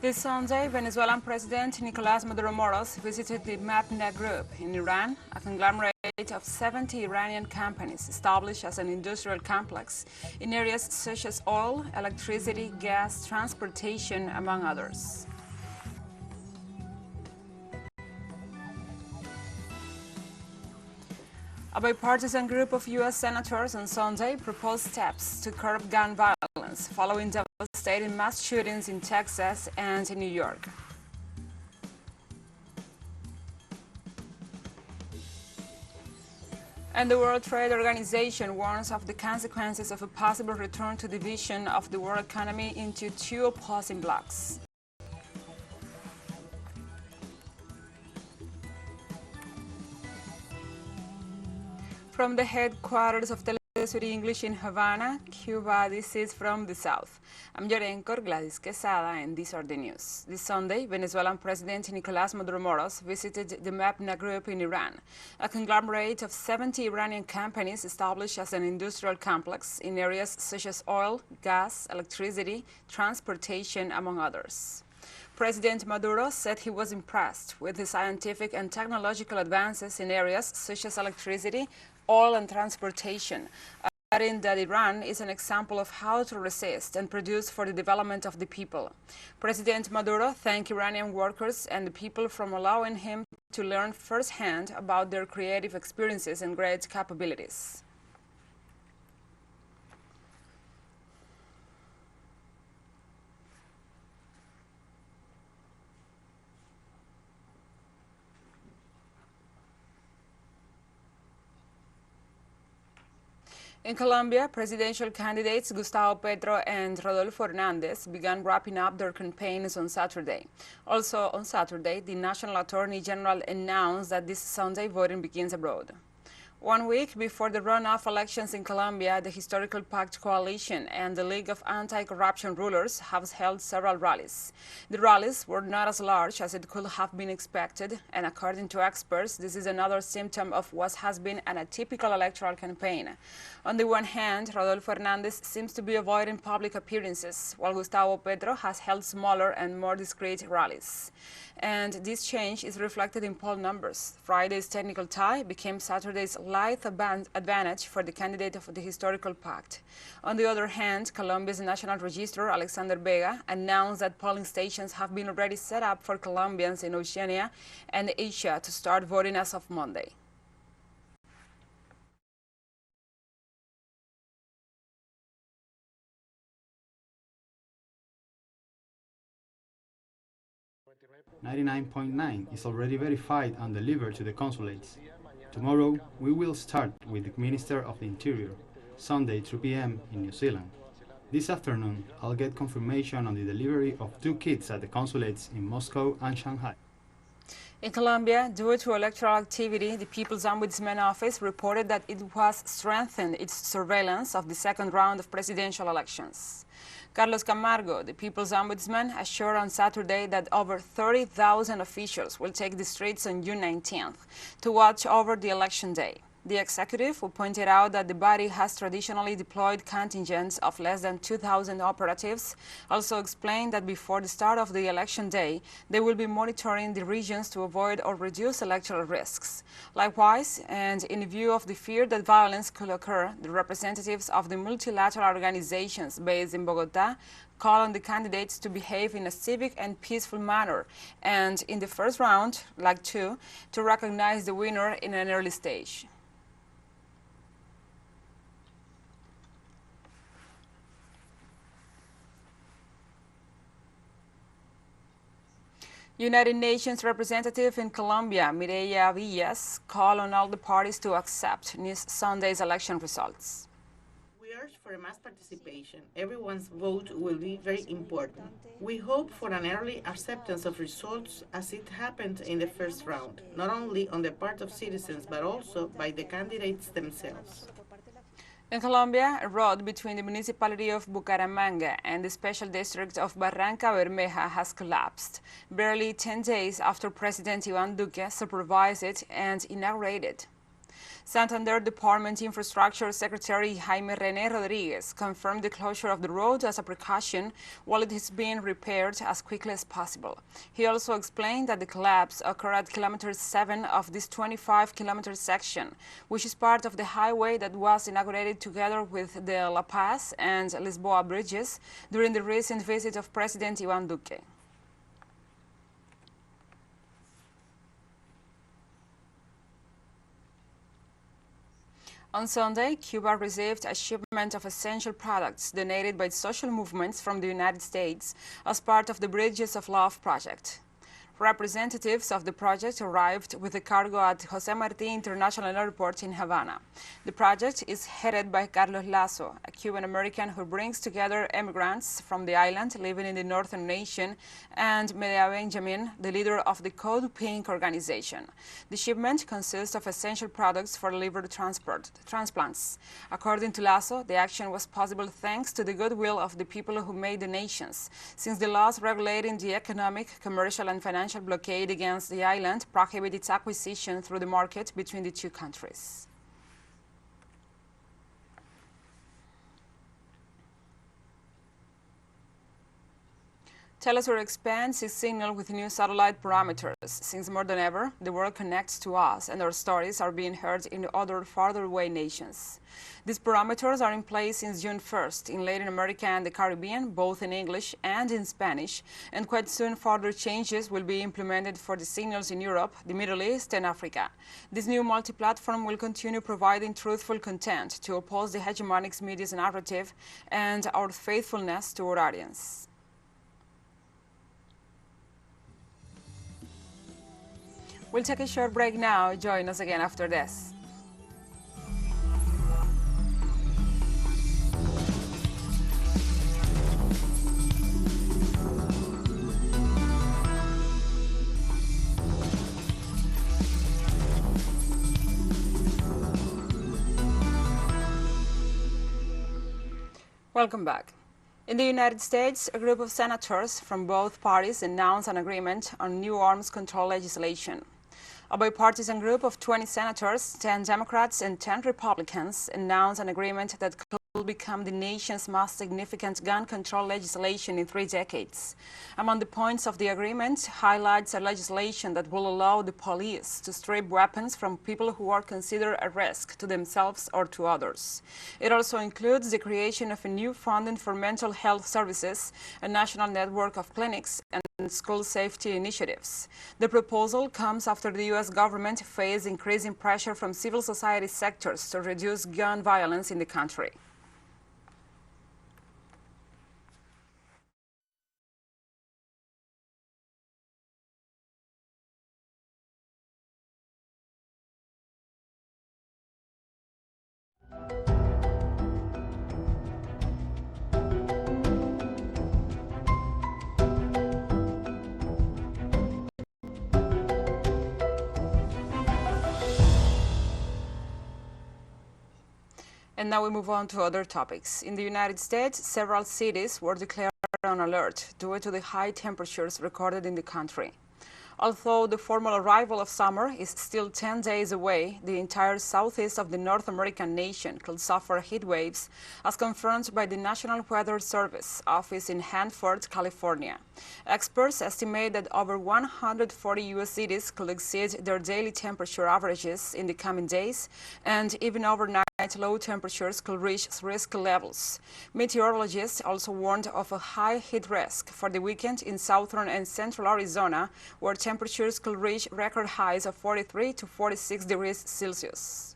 This Sunday, Venezuelan President Nicolás Maduro visited the Mapna Group in Iran, a conglomerate of 70 Iranian companies established as an industrial complex in areas such as oil, electricity, gas, transportation, among others. A bipartisan group of U.S. senators on Sunday proposed steps to curb gun violence following devastating mass shootings in Texas and in New York. And the World Trade Organization warns of the consequences of a possible return to division of the world economy into two opposing blocs. From the headquarters of TeleSUR English in Havana, Cuba, this is From the South. I'm your anchor, Gladys Quesada, and these are the news. This Sunday, Venezuelan President Nicolás Maduro visited the Mapna Group in Iran, a conglomerate of 70 Iranian companies established as an industrial complex in areas such as oil, gas, electricity, transportation, among others. President Maduro said he was impressed with the scientific and technological advances in areas such as electricity, oil and transportation, adding that Iran is an example of how to resist and produce for the development of the people. President Maduro thanked Iranian workers and the people for allowing him to learn firsthand about their creative experiences and great capabilities. In Colombia, presidential candidates Gustavo Petro and Rodolfo Hernández began wrapping up their campaigns on Saturday. Also on Saturday, the National Attorney General announced that this Sunday voting begins abroad. 1 week before the runoff elections in Colombia, the Historical Pact Coalition and the League of Anti-Corruption Rulers have held several rallies. The rallies were not as large as it could have been expected, and according to experts, this is another symptom of what has been an atypical electoral campaign. On the one hand, Rodolfo Hernández seems to be avoiding public appearances, while Gustavo Petro has held smaller and more discreet rallies. And this change is reflected in poll numbers. Friday's technical tie became Saturday's light advantage for the candidate of the Historical Pact. On the other hand, Colombia's National Registrar, Alexander Vega, announced that polling stations have been already set up for Colombians in Oceania and Asia to start voting as of Monday. "99.9 is already verified and delivered to the consulates. Tomorrow, we will start with the Minister of the Interior, Sunday 3 p.m. in New Zealand. This afternoon, I'll get confirmation on the delivery of 2 kits at the consulates in Moscow and Shanghai." In Colombia, due to electoral activity, the People's Ombudsman Office reported that it has strengthened its surveillance of the second round of presidential elections. Carlos Camargo, the People's Ombudsman, assured on Saturday that over 30,000 officials will take the streets on June 19th to watch over the election day. The executive, who pointed out that the body has traditionally deployed contingents of less than 2,000 operatives, also explained that before the start of the election day, they will be monitoring the regions to avoid or reduce electoral risks. Likewise, and in view of the fear that violence could occur, the representatives of the multilateral organizations based in Bogotá call on the candidates to behave in a civic and peaceful manner, and in the first round, like 2, to recognize the winner in an early stage. United Nations representative in Colombia, Mireya Villas, called on all the parties to accept this Sunday's election results. "We urge for a mass participation. Everyone's vote will be very important. We hope for an early acceptance of results as it happened in the first round, not only on the part of citizens but also by the candidates themselves." In Colombia, a road between the municipality of Bucaramanga and the special district of Barranca Bermeja has collapsed, barely 10 days after President Iván Duque supervised it and inaugurated. Santander Department Infrastructure Secretary Jaime René Rodriguez confirmed the closure of the road as a precaution while it is being repaired as quickly as possible. He also explained that the collapse occurred at kilometer 7 of this 25-kilometer section, which is part of the highway that was inaugurated together with the La Paz and Lisboa bridges during the recent visit of President Iván Duque. On Sunday, Cuba received a shipment of essential products donated by social movements from the United States as part of the Bridges of Love project. Representatives of the project arrived with the cargo at José Martí International Airport in Havana. The project is headed by Carlos Lazo, a Cuban-American who brings together immigrants from the island living in the northern nation, and Medea Benjamin, the leader of the Code Pink organization. The shipment consists of essential products for liver transplants. According to Lazo, the action was possible thanks to the goodwill of the people who made donations, since the laws regulating the economic, commercial, and financial blockade against the island prohibit its acquisition through the market between the two countries. TeleSUR expands its signal with new satellite parameters. Since more than ever, the world connects to us and our stories are being heard in other farther away nations. These parameters are in place since June 1st in Latin America and the Caribbean, both in English and in Spanish, and quite soon further changes will be implemented for the signals in Europe, the Middle East, and Africa. This new multi-platform will continue providing truthful content to oppose the hegemonic media's narrative and our faithfulness to our audience. We'll take a short break now. Join us again after this. Welcome back. In the United States, a group of senators from both parties announced an agreement on new arms control legislation. A bipartisan group of 20 senators, 10 Democrats and 10 Republicans, announced an agreement that could become the nation's most significant gun control legislation in 3 decades. Among the points of the agreement highlights a legislation that will allow the police to strip weapons from people who are considered a risk to themselves or to others. It also includes the creation of a new funding for mental health services, a national network of clinics, and school safety initiatives. The proposal comes after the U.S. government faced increasing pressure from civil society sectors to reduce gun violence in the country. And now we move on to other topics. In the United States, several cities were declared on alert due to the high temperatures recorded in the country. Although the formal arrival of summer is still 10 days away, the entire southeast of the North American nation could suffer heat waves, as confirmed by the National Weather Service office in Hanford, California. Experts estimate that over 140 U.S. cities could exceed their daily temperature averages in the coming days, and even overnight low temperatures could reach risk levels. Meteorologists also warned of a high heat risk for the weekend in southern and central Arizona, where temperatures could reach record highs of 43 to 46 degrees Celsius.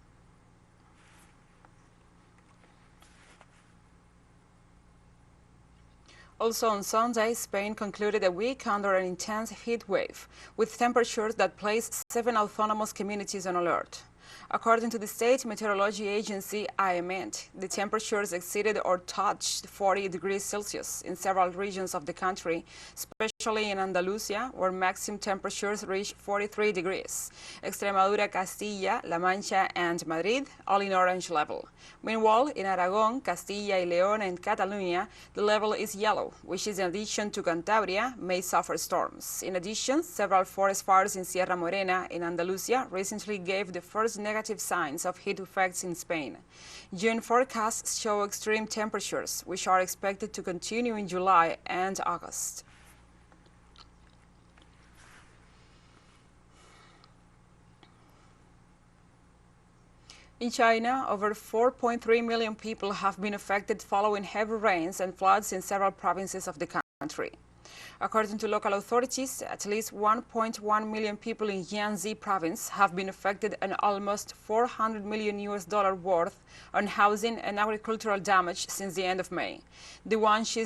Also on Sunday, Spain concluded a week under an intense heat wave, with temperatures that placed 7 autonomous communities on alert. According to the state meteorology agency IMET, the temperatures exceeded or touched 40 degrees Celsius in several regions of the country, especially in Andalusia, where maximum temperatures reached 43 degrees. Extremadura, Castilla, La Mancha, and Madrid all in orange level. Meanwhile, in Aragon, Castilla y León, and Catalonia, the level is yellow, which in addition to Cantabria may suffer storms. In addition, several forest fires in Sierra Morena in Andalusia recently gave the first negative signs of heat effects in Spain. June forecasts show extreme temperatures, which are expected to continue in July and August. In China, over 4.3 million people have been affected following heavy rains and floods in several provinces of the country. According to local authorities, at least 1.1 million people in Jiangxi province have been affected, and almost $400 million worth on housing and agricultural damage since the end of May. The Guangxi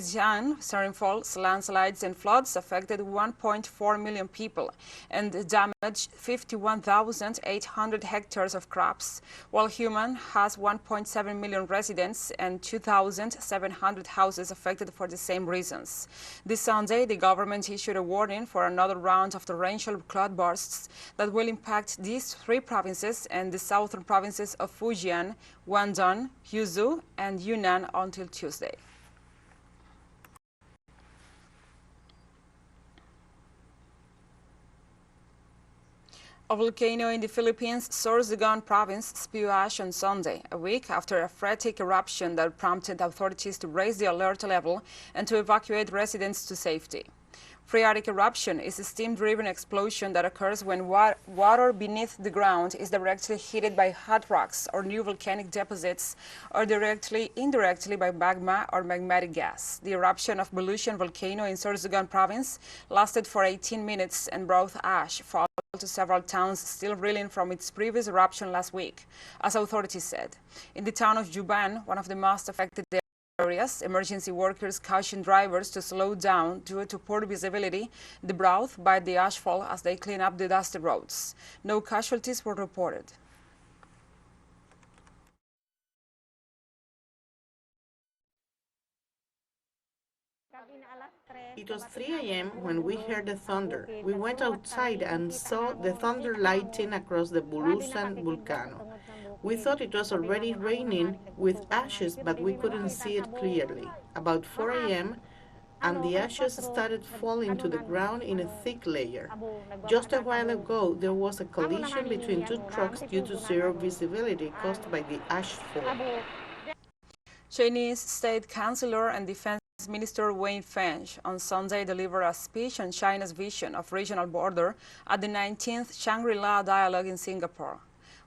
rainfalls, landslides and floods affected 1.4 million people and damaged 51,800 hectares of crops, while Hunan has 1.7 million residents and 2,700 houses affected for the same reasons. This Sunday, the government issued a warning for another round of torrential cloudbursts that will impact these three provinces and the southern provinces of Fujian, Guangdong, Huzhou, and Yunnan until Tuesday. A volcano in the Philippines, Sorsogon province, spewed ash on Sunday, a week after a frenetic eruption that prompted authorities to raise the alert level and to evacuate residents to safety. Phreatic eruption is a steam-driven explosion that occurs when water beneath the ground is directly heated by hot rocks or new volcanic deposits, or indirectly by magma or magmatic gas. The eruption of Bulusian volcano in Sorsogon province lasted for 18 minutes and brought ash to several towns still reeling from its previous eruption last week, as authorities said. In the town of Juban, one of the most affected areas, emergency workers caution drivers to slow down due to poor visibility brought by the ashfall as they clean up the dusty roads. No casualties were reported. It was 3 a.m. when we heard the thunder. We went outside and saw the thunder lighting across the Bulusan volcano. We thought it was already raining with ashes, but we couldn't see it clearly. About 4 a.m., and the ashes started falling to the ground in a thick layer. Just a while ago, there was a collision between two trucks due to zero visibility caused by the ash fall. Chinese State Councilor and Defense Minister Wei Feng on Sunday delivered a speech on China's vision of regional border at the 19th Shangri-La Dialogue in Singapore.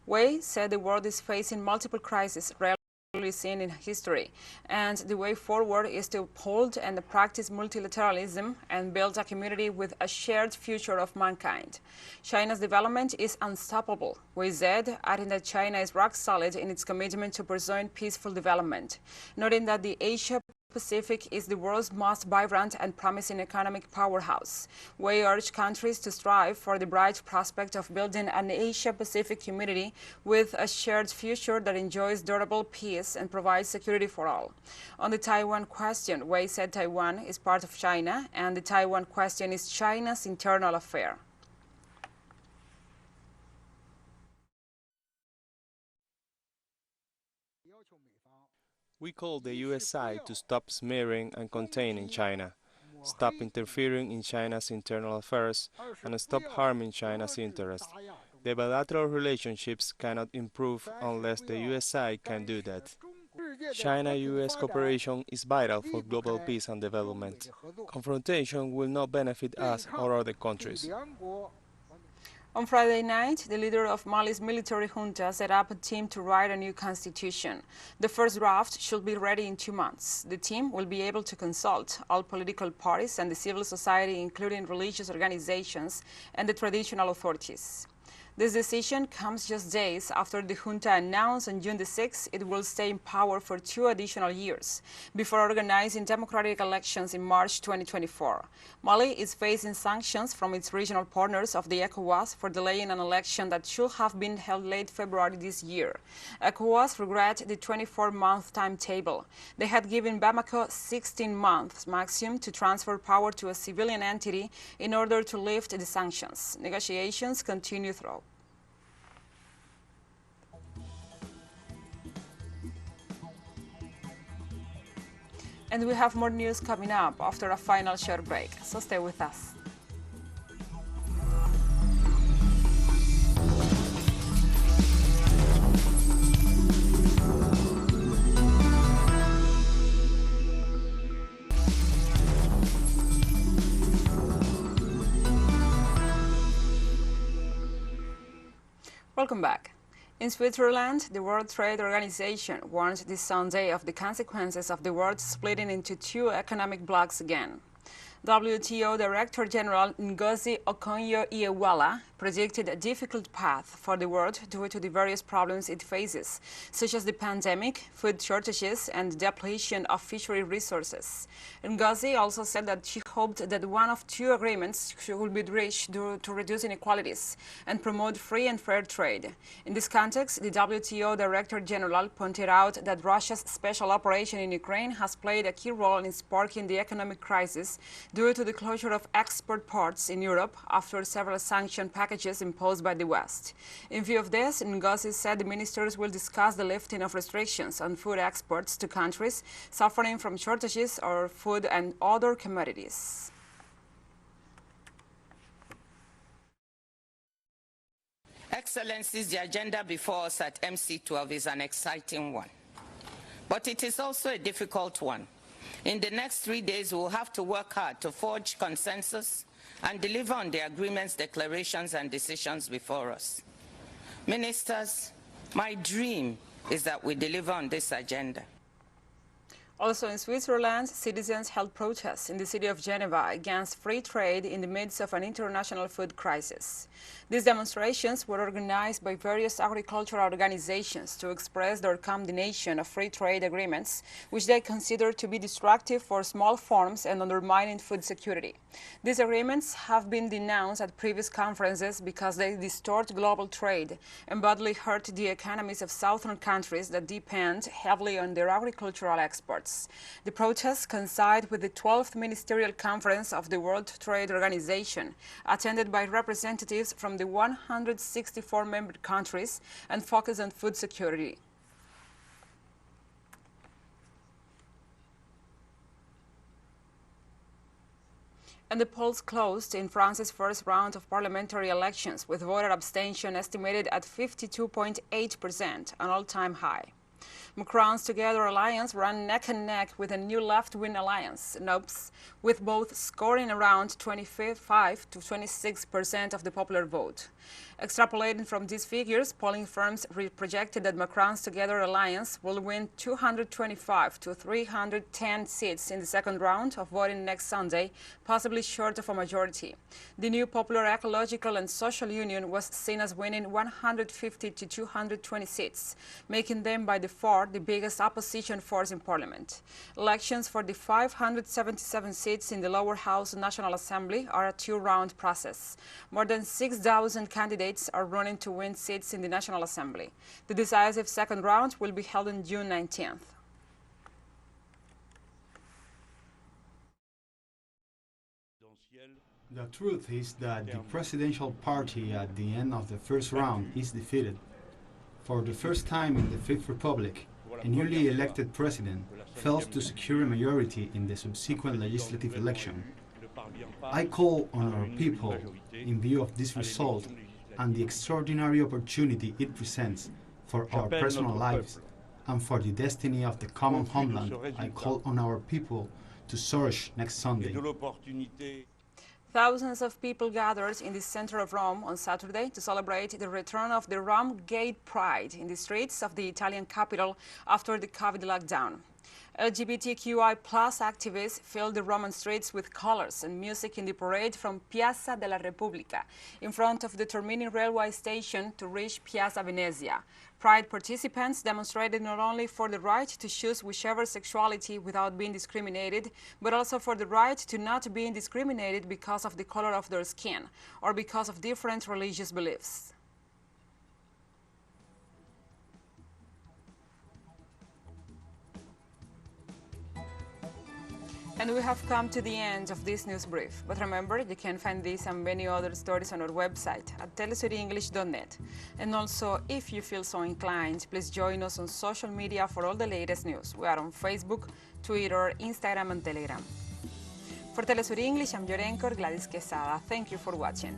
Wei said the world is facing multiple crises rarely seen in history, and the way forward is to uphold and practice multilateralism and build a community with a shared future of mankind. China's development is unstoppable, Wei said, adding that China is rock solid in its commitment to pursuing peaceful development, noting that the Asia-Pacific is the world's most vibrant and promising economic powerhouse. Wei urged countries to strive for the bright prospect of building an Asia-Pacific community with a shared future that enjoys durable peace and provides security for all. On the Taiwan question, Wei said Taiwan is part of China and the Taiwan question is China's internal affair. We call the US side to stop smearing and containing China, stop interfering in China's internal affairs, and stop harming China's interests. The bilateral relationships cannot improve unless the US side can do that. China-US cooperation is vital for global peace and development. Confrontation will not benefit us or other countries. On Friday night, the leader of Mali's military junta set up a team to write a new constitution. The first draft should be ready in 2 months. The team will be able to consult all political parties and the civil society, including religious organizations and the traditional authorities. This decision comes just days after the junta announced on June the 6th it will stay in power for 2 additional years before organizing democratic elections in March 2024. Mali is facing sanctions from its regional partners of the ECOWAS for delaying an election that should have been held late February this year. ECOWAS regret the 24-month timetable. They had given Bamako 16 months maximum to transfer power to a civilian entity in order to lift the sanctions. Negotiations continue through. And we have more news coming up after a final short break, so stay with us. Welcome back. In Switzerland, the World Trade Organization warned this Sunday of the consequences of the world splitting into two economic blocs again. WTO Director General Ngozi Okonjo-Iweala predicted a difficult path for the world due to the various problems it faces, such as the pandemic, food shortages, and depletion of fishery resources. Ngozi also said that she hoped that one of two agreements should be reached to reduce inequalities and promote free and fair trade. In this context, the WTO Director General pointed out that Russia's special operation in Ukraine has played a key role in sparking the economic crisis due to the closure of export ports in Europe after several sanction packages imposed by the West. In view of this, Ngozi said the ministers will discuss the lifting of restrictions on food exports to countries suffering from shortages of food and other commodities. Excellencies, the agenda before us at MC12 is an exciting one, but it is also a difficult one. In the next 3 days, we will have to work hard to forge consensus and deliver on the agreements, declarations, and decisions before us. Ministers, my dream is that we deliver on this agenda. Also in Switzerland, citizens held protests in the city of Geneva against free trade in the midst of an international food crisis. These demonstrations were organized by various agricultural organizations to express their condemnation of free trade agreements, which they consider to be destructive for small farms and undermining food security. These agreements have been denounced at previous conferences because they distort global trade and badly hurt the economies of southern countries that depend heavily on their agricultural exports. The protests coincide with the 12th Ministerial Conference of the World Trade Organization, attended by representatives from the 164 member countries and focus on food security. And the polls closed in France's first round of parliamentary elections, with voter abstention estimated at 52.8%, an all-time high. Macron's Together alliance ran neck and neck with a new left-wing alliance, NOPS, with both scoring around 25 to 26% of the popular vote. Extrapolating from these figures, polling firms projected that Macron's Together alliance will win 225 to 310 seats in the second round of voting next Sunday, possibly short of a majority. The new Popular Ecological and Social Union was seen as winning 150 to 220 seats, making them by far the biggest opposition force in Parliament. Elections for the 577 seats in the lower house National Assembly are a two-round process. More than 6,000 candidates are running to win seats in the National Assembly. The decisive second round will be held on June 19th. The truth is that the presidential party at the end of the first round is defeated. For the first time in the Fifth Republic, a newly elected president fails to secure a majority in the subsequent legislative election. I call on our people, in view of this result and the extraordinary opportunity it presents for our personal lives and for the destiny of the common homeland, I call on our people to surge next Sunday. Thousands of people gathered in the center of Rome on Saturday to celebrate the return of the Rome Gate Pride in the streets of the Italian capital after the COVID lockdown. LGBTQI+ activists filled the Roman streets with colors and music in the parade from Piazza della Repubblica, in front of the Termini railway station to reach Piazza Venezia. Pride participants demonstrated not only for the right to choose whichever sexuality without being discriminated, but also for the right to not being discriminated because of the color of their skin or because of different religious beliefs. And we have come to the end of this news brief. But remember, you can find this and many other stories on our website at telesurenglish.net. And also, if you feel so inclined, please join us on social media for all the latest news. We are on Facebook, Twitter, Instagram, and Telegram. For TeleSUR English, I'm your anchor, Gladys Quesada. Thank you for watching.